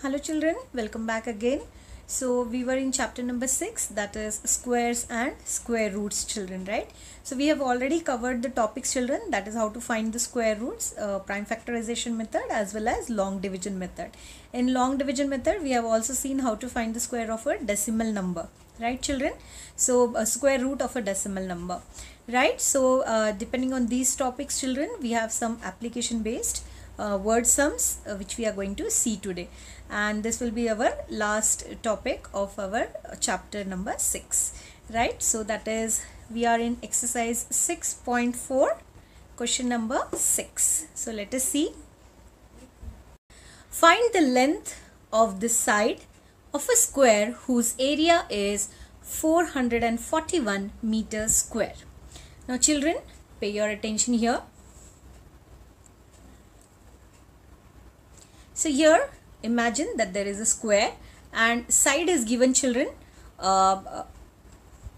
Hello children, welcome back again. So we were in chapter number 6, that is squares and square roots children, right? So we have already covered the topics children, that is how to find the square roots, prime factorization method as well as long division method. In long division method we have also seen how to find the square of a decimal number, right children? So a square root of a decimal number, right? So depending on these topics children, we have some application based word sums which we are going to see today, and this will be our last topic of our chapter number 6, right? So that is, we are in exercise 6.4, question number 6. So let us see. Find the length of the side of a square whose area is 441 meters square. Now children, pay your attention here. So here imagine that there is a square and side is given children.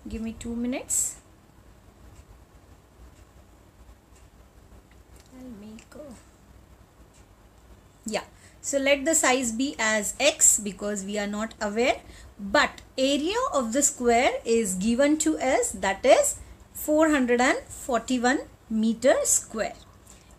Give me 2 minutes. So let the size be as x because we are not aware, but area of the square is given to us, that is 441 meter square.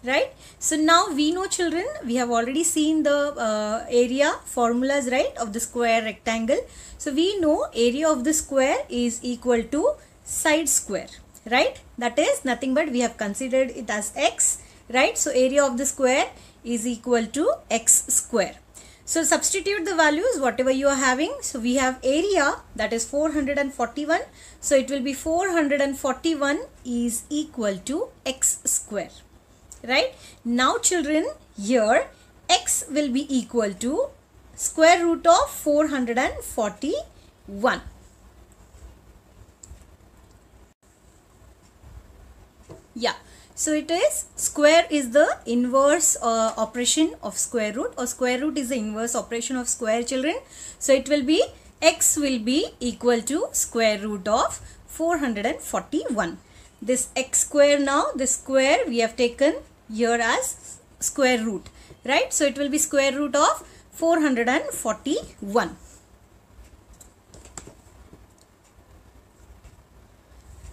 Right? So now we know children, we have already seen the area formulas, right, of the square rectangle. So we know area of the square is equal to side square, right? That is nothing but we have considered it as x, right? So area of the square is equal to x square. So substitute the values whatever you are having. So we have area, that is 441. So it will be 441 is equal to x square. Right? Now children, here x will be equal to square root of 441. Yeah. So it is, square is the inverse operation of square root, or square root is the inverse operation of square children. So it will be, x will be equal to square root of 441. This x square, now this square we have taken here as square root, right? So it will be square root of 441.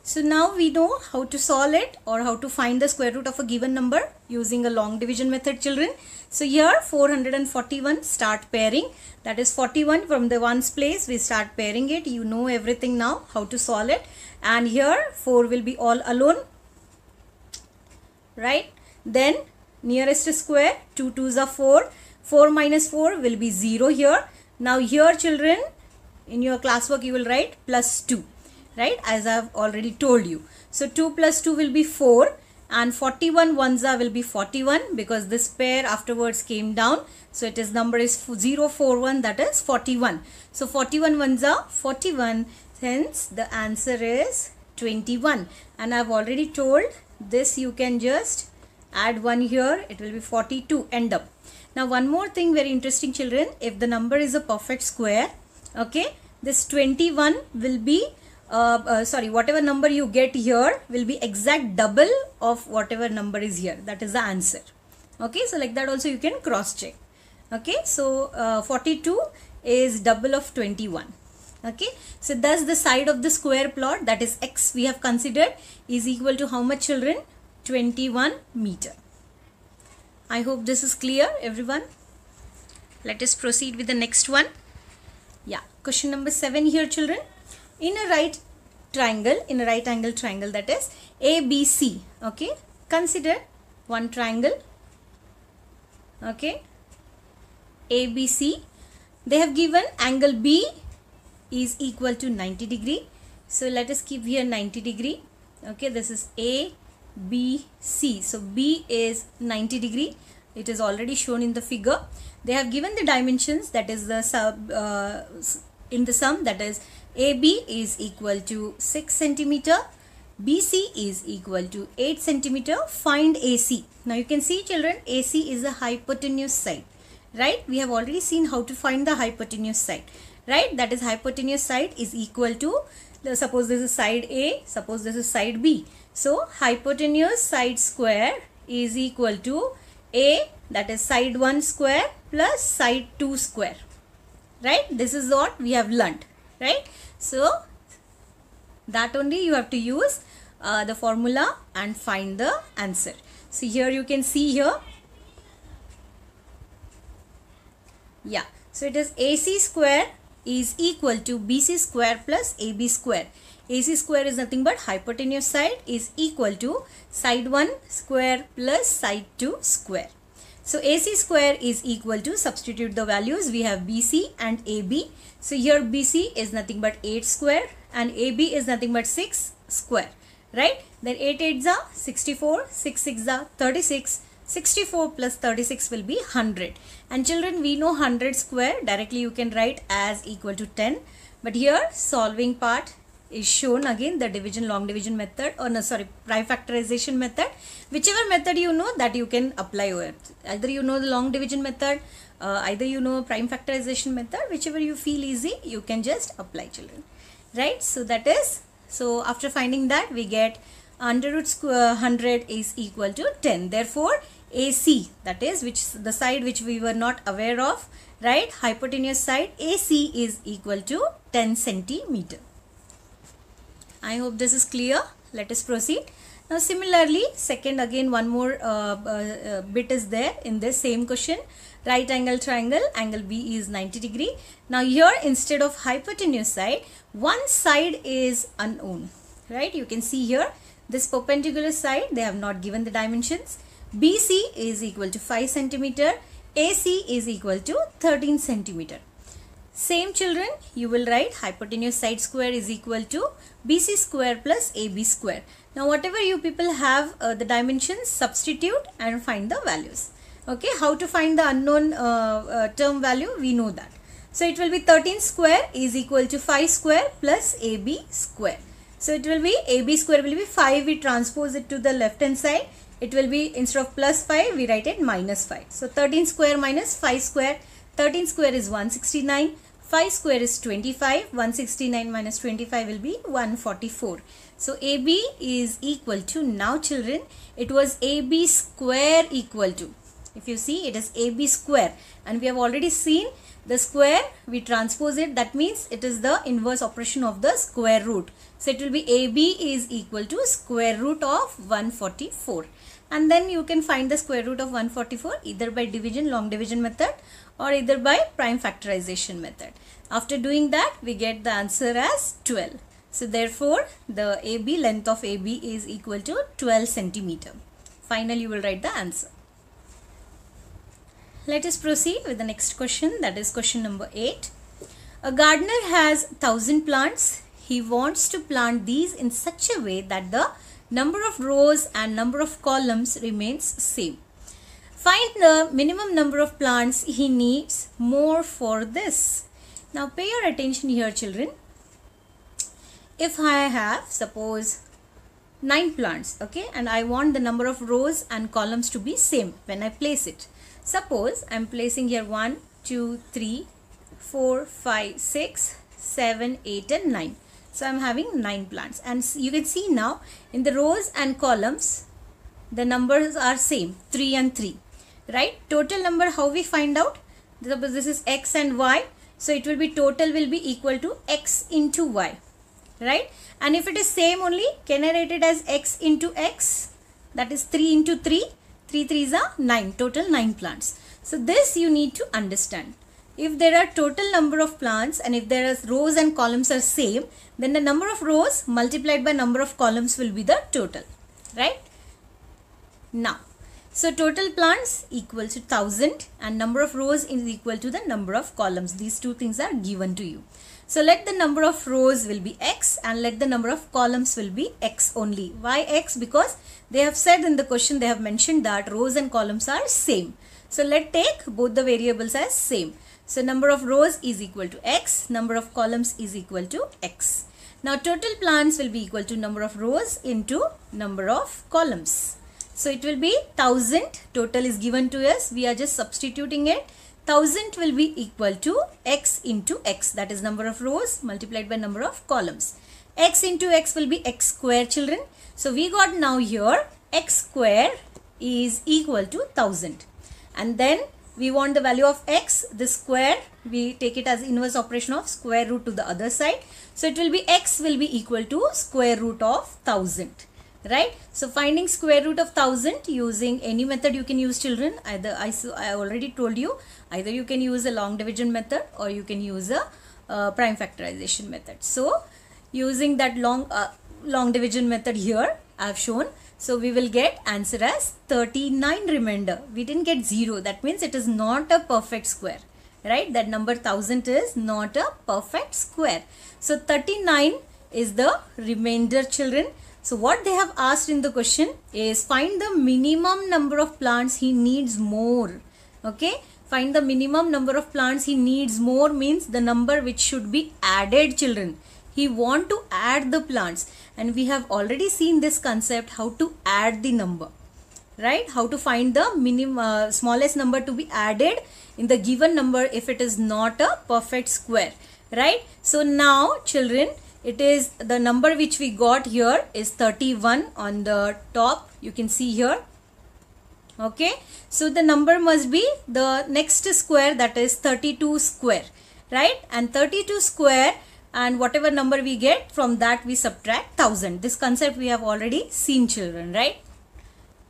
So now we know how to solve it or how to find the square root of a given number using a long division method children. So here 441, start pairing, that is 41 from the ones place we start pairing it. You know everything now how to solve it, and here 4 will be all alone, right? Then nearest square, 2 2s are 4, 4 minus 4 will be 0 here. Now here children, in your classwork you will write plus 2, right, as I have already told you. So 2 plus 2 will be 4, and 41 ones are will be 41 because this pair afterwards came down. So it is number is 041, that is 41. So 41 ones are 41, hence the answer is 21. And I have already told this, you can just add 1 here, it will be 42 end up. Now one more thing very interesting children, if the number is a perfect square, okay, this 21 will be whatever number you get here will be exact double of whatever number is here, that is the answer. Okay, so like that also you can cross check. Okay, so 42 is double of 21. Okay, so thus the side of the square plot, that is x we have considered, is equal to how much children? 21 meter. I hope this is clear everyone. Let us proceed with the next one. Yeah, question number 7 here children. In a right angle triangle, that is ABC, okay, consider one triangle, okay, ABC. They have given angle B is equal to 90 degree. So let us keep here 90 degree. Okay, this is A, B, C. So B is 90 degree. It is already shown in the figure. They have given the dimensions, that is the in the sum, that is AB is equal to 6 centimeter, BC is equal to 8 centimeter. Find AC. Now you can see children, AC is the hypotenuse side, right? We have already seen how to find the hypotenuse side, right? That is hypotenuse side is equal to, suppose this is side A, suppose this is side B. So hypotenuse side square is equal to A, that is side 1 square plus side 2 square, right? This is what we have learnt, right? So that only you have to use the formula and find the answer. So here you can see here, yeah, so it is AC square is equal to BC square plus AB square. AC square is nothing but hypotenuse side is equal to side 1 square plus side 2 square. So AC square is equal to, substitute the values, we have BC and AB. So here BC is nothing but 8 square and AB is nothing but 6 square, right? Then 8 8s are 64, 6 6 are 36, 64 plus 36 will be 100. And children, we know 100 square directly you can write as equal to 10. But here solving part is shown again, the division, long division method, or no, sorry, prime factorization method. Whichever method you know, that you can apply with. Either you know the long division method, either you know prime factorization method, whichever you feel easy, you can just apply, children, right? So that is, so after finding that, we get under root square 100 is equal to 10. Therefore AC, that is which the side which we were not aware of, right, hypotenuse side, AC is equal to 10 centimeter. I hope this is clear. Let us proceed. Now similarly, second, again one more bit is there in this same question. Right angle triangle, angle B is 90 degree. Now here, instead of hypotenuse side, one side is unknown, right? You can see here, this perpendicular side, they have not given the dimensions. BC is equal to 5 centimeter, AC is equal to 13 centimeter. Same, children, you will write hypotenuse side square is equal to BC square plus AB square. Now whatever you people have the dimensions, substitute and find the values. Okay, how to find the unknown term value, we know that. So it will be 13 square is equal to 5 square plus AB square. So it will be AB square will be 5, we transpose it to the left hand side. It will be, instead of plus 5, we write it minus 5. So 13 square minus 5 square, 13 square is 169, 5 square is 25, 169 minus 25 will be 144. So AB is equal to, now children, it was AB square equal to, if you see, it is AB square, and we have already seen the square, we transpose it, that means it is the inverse operation of the square root. So it will be AB is equal to square root of 144. And then you can find the square root of 144 either by division, long division method, or either by prime factorization method. After doing that, we get the answer as 12. So therefore, the AB, length of AB is equal to 12 centimeter. Finally, you will write the answer. Let us proceed with the next question, that is question number 8. A gardener has 1000 plants. He wants to plant these in such a way that the number of rows and number of columns remains same. Find the minimum number of plants he needs more for this. Now pay your attention here, children. If I have, suppose, 9 plants, okay, and I want the number of rows and columns to be same when I place it. Suppose I am placing here 1, 2, 3, 4, 5, 6, 7, 8 and 9. So I am having 9 plants, and you can see now in the rows and columns the numbers are same, 3 and 3, right? Total number, how we find out? Suppose this is x and y, so it will be, total will be equal to x into y, right? And if it is same only, can I write it as x into x? That is 3 into 3, 3 3s are 9, total 9 plants. So this you need to understand. If there are total number of plants and if there are rows and columns are same, then the number of rows multiplied by number of columns will be the total, right? Now, so total plants equals to 1000 and number of rows is equal to the number of columns. These two things are given to you. So let the number of rows will be x and let the number of columns will be x only. Why x? Because they have said in the question, they have mentioned that rows and columns are same. So let take both the variables as same. So number of rows is equal to x, number of columns is equal to x. Now total plants will be equal to number of rows into number of columns. So it will be 1000, total is given to us, we are just substituting it. 1000 will be equal to x into x, that is number of rows multiplied by number of columns. X into x will be x square, children. So we got now here x square is equal to 1000. And then we want the value of x, the square, we take it as inverse operation of square root to the other side. So it will be x will be equal to square root of 1000, right? So finding square root of 1000 using any method you can use, children. Either I already told you, either you can use a long division method or you can use a prime factorization method. So using that long division method here I have shown. So we will get answer as 39 remainder. We didn't get 0. That means it is not a perfect square, right? That number 1000 is not a perfect square. So 39 is the remainder, children. So what they have asked in the question is find the minimum number of plants he needs more. Okay, find the minimum number of plants he needs more means the number which should be added, children. He want to add the plants, and we have already seen this concept, how to add the number, right? How to find the smallest number to be added in the given number if it is not a perfect square, right? So now, children, it is the number which we got here is 31 on the top. You can see here. Okay, so the number must be the next square, that is 32 square, right? And 32 square, and whatever number we get from that we subtract 1000. This concept we have already seen, children, right?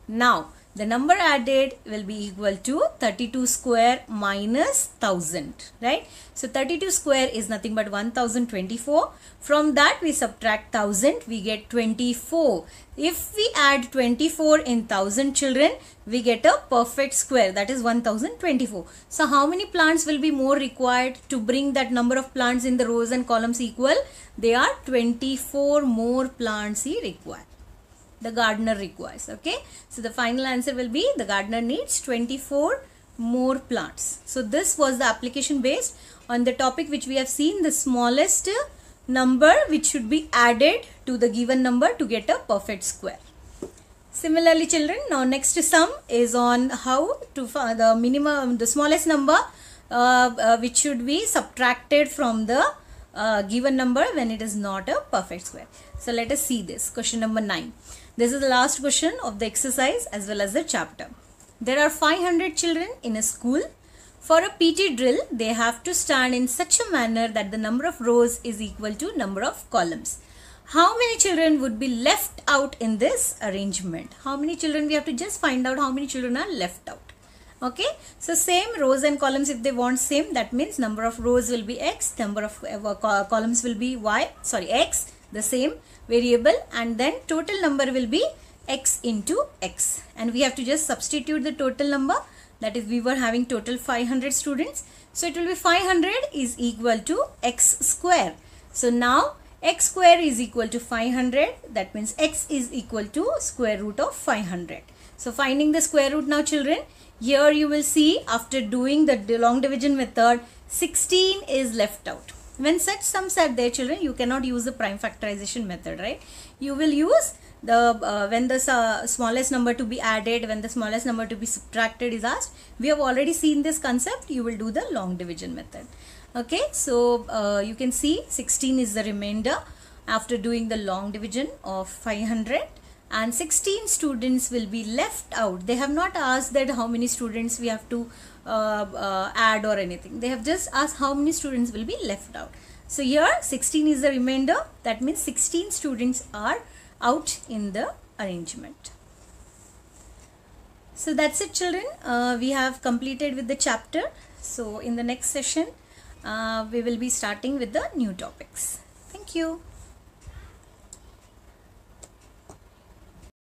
Now the number added will be equal to 32 square minus 1000, right? So 32 square is nothing but 1024. From that we subtract 1000, we get 24. If we add 24 in 1000, children, we get a perfect square, that is 1024. So how many plants will be more required to bring that number of plants in the rows and columns equal? They are 24 more plants he requires. The gardener requires. Okay, so the final answer will be the gardener needs 24 more plants. So this was the application based on the topic which we have seen, the smallest number which should be added to the given number to get a perfect square. Similarly, children, now next sum is on how to find the minimum, the smallest number which should be subtracted from the given number when it is not a perfect square. So let us see this question number 9. This is the last question of the exercise as well as the chapter. There are 500 children in a school. For a PT drill, they have to stand in such a manner that the number of rows is equal to number of columns. How many children would be left out in this arrangement? How many children? We have to just find out how many children are left out. Okay, so same rows and columns, if they want same, that means number of rows will be x, number of columns will be x, the same variable, and then total number will be x into x, and we have to just substitute the total number. That is, we were having total 500 students, so it will be 500 is equal to x square. So now x square is equal to 500, that means x is equal to square root of 500. So finding the square root now, children, here you will see after doing the long division method, 16 is left out. When such sums are there, children, you cannot use the prime factorization method, right? You will use the when the smallest number to be added, when the smallest number to be subtracted is asked. We have already seen this concept. You will do the long division method. Okay, so you can see 16 is the remainder after doing the long division of 500, and 16 students will be left out. They have not asked that how many students we have to add or anything. They have just asked how many students will be left out. So here 16 is the remainder, that means 16 students are out in the arrangement. So that's it, children. We have completed with the chapter. So in the next session we will be starting with the new topics. Thank you.